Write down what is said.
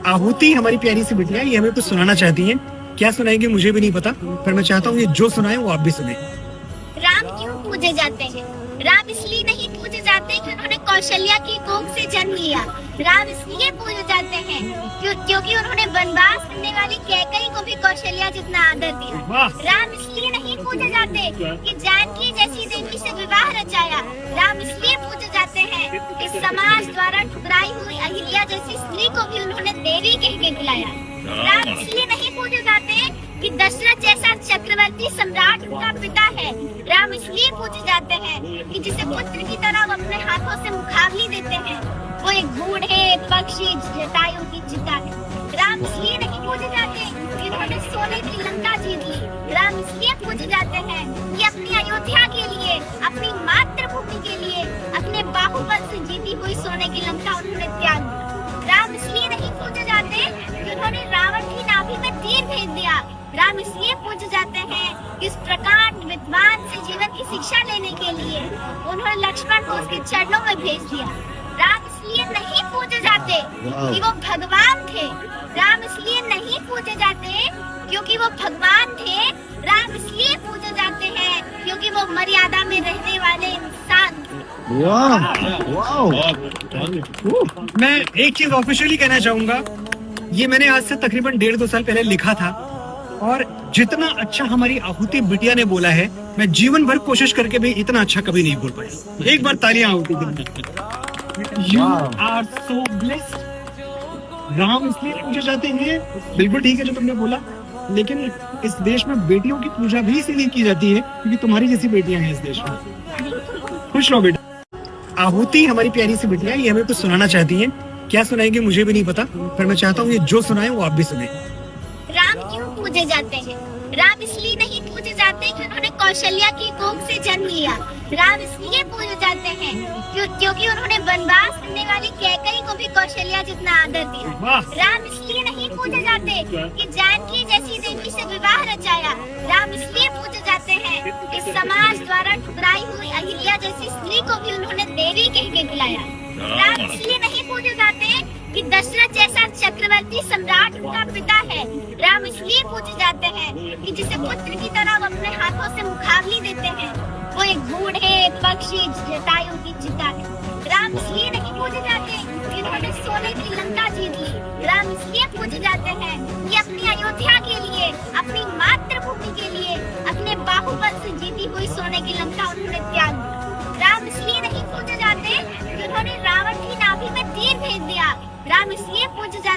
आहुति हमारी प्यारी सी बिटिया, ये हमें कुछ सुनाना चाहती हैं। क्या सुनाएंगे मुझे भी नहीं पता, पर मैं चाहता हूँ ये जो सुनाए वो आप भी सुने। राम क्यों पूजे जाते हैं? राम इसलिए नहीं पूजे जाते कि उन्होंने कौशल्या की कोख से जन्म लिया। राम इसलिए पूजे जाते हैं क्योंकि उन्होंने वनवास करने वाली कैकई को भी कौशल्या जितना आदर दिया। राम इसलिए नहीं पूजे जाते कि जानकी जैसी देवी से विवाह रचाया। राम इसलिए पूजे जाते हैं कि समाज द्वारा ठुकराई हुई अहिल्या जैसी स्त्री को भी उन्होंने देवी कह के बुलाया। राम इसलिए नहीं पूजे जाते कि दशरथ जैसा चक्रवर्ती सम्राट उनका पिता है। राम इसलिए पूजे जाते हैं कि जिसे पुत्र की तरह वो अपने हाथों से मुखाग्नि देते हैं, वो एक बूढ़े पक्षी जटायु की चिता है। राम इसलिए नहीं पूजे जाते कि उन्होंने सोने की लंका जीत ली। राम इसलिए पूजे जाते हैं कि अपनी अयोध्या के लिए, अपनी मातृभूमि के लिए, अपने बाहुबल से जीती हुई सोने की लंका उन्होंने त्याग दिया। राम इसलिए नहीं पूजे जाते कि उन्होंने रावण की नाभि में तीर भेज दिया। राम इसलिए पूजे जाते हैं कि इस प्रकार विद्वान से जीवन की शिक्षा लेने के लिए उन्होंने लक्ष्मण को उसके चरणों में भेज दिया। राम इसलिए नहीं पूजे जाते कि वो भगवान थे। राम इसलिए नहीं पूजे जाते क्योंकि वो भगवान थे। राम इसलिए पूजे जाते हैं क्योंकि वो मर्यादा में रहने वाले इंसान। मैं एक चीज ऑफिशियली कहना चाहूंगा, ये मैंने आज से तकरीबन 1.5-2 साल पहले लिखा था, और जितना अच्छा हमारी आहुति बिटिया ने बोला है, मैं जीवन भर कोशिश करके भी इतना अच्छा कभी नहीं बोल पाया। एक बार तालियां आहुति के लिए। You are so blessed। Ram इसलिए पूजे जाते हैं, बिल्कुल ठीक है जो तुमने बोला, लेकिन इस देश में बेटियों की पूजा भी इसीलिए की जाती है क्योंकि तुम्हारी जैसी बेटियां हैं इस देश में। खुश रहो बेटा। आहुति हमारी प्यारी सी बिटिया, ये हमें कुछ सुनाना चाहती हैं। क्या सुनाएंगे मुझे भी नहीं पता, पर मैं चाहता हूँ ये जो सुनाए वो आप भी सुने। राम क्यों पूजे जाते हैं? राम इसलिए नहीं पूजे जाते कि उन्होंने कौशल्या की कोख से जन्म लिया। राम इसलिए पूजे जाते हैं क्योंकि उन्होंने वनवास करने वाली कैकई को भी कौशल्या जितना आदर दिया। राम इसलिए नहीं पूजे जाते कि जानकी जैसी देवी से विवाह रचाया। राम इसलिए पूजे जाते हैं कि समाज द्वारा ठुकराई हुई अहिल्या जैसी स्त्री को भी उन्होंने देवी कह के बुलाया। राम इसलिए नहीं पूजे जाते कि दशरथ जैसा चक्रवर्ती सम्राट उनका पिता है। राम इसलिए पूजे जाते हैं कि जिसे पुत्र की तरह वो अपने हाथों से मुखाग्नि देते हैं, वो एक बूढ़े पक्षी जटायु की चिता है। राम इसलिए नहीं पूजे जाते कि उन्होंने सोने की लंका जीत ली। राम इसलिए पूजे जाते हैं कि अपनी अयोध्या के लिए, अपनी मातृभूमि के लिए, अपने बाहुबल से जीती हुई सोने की लंका उन्होंने त्याग दिया। राम इसलिए नहीं पूजे जाते कि उन्होंने रावण की नाभि में तीर भेज दिया। राम इसलिए पूजे जाते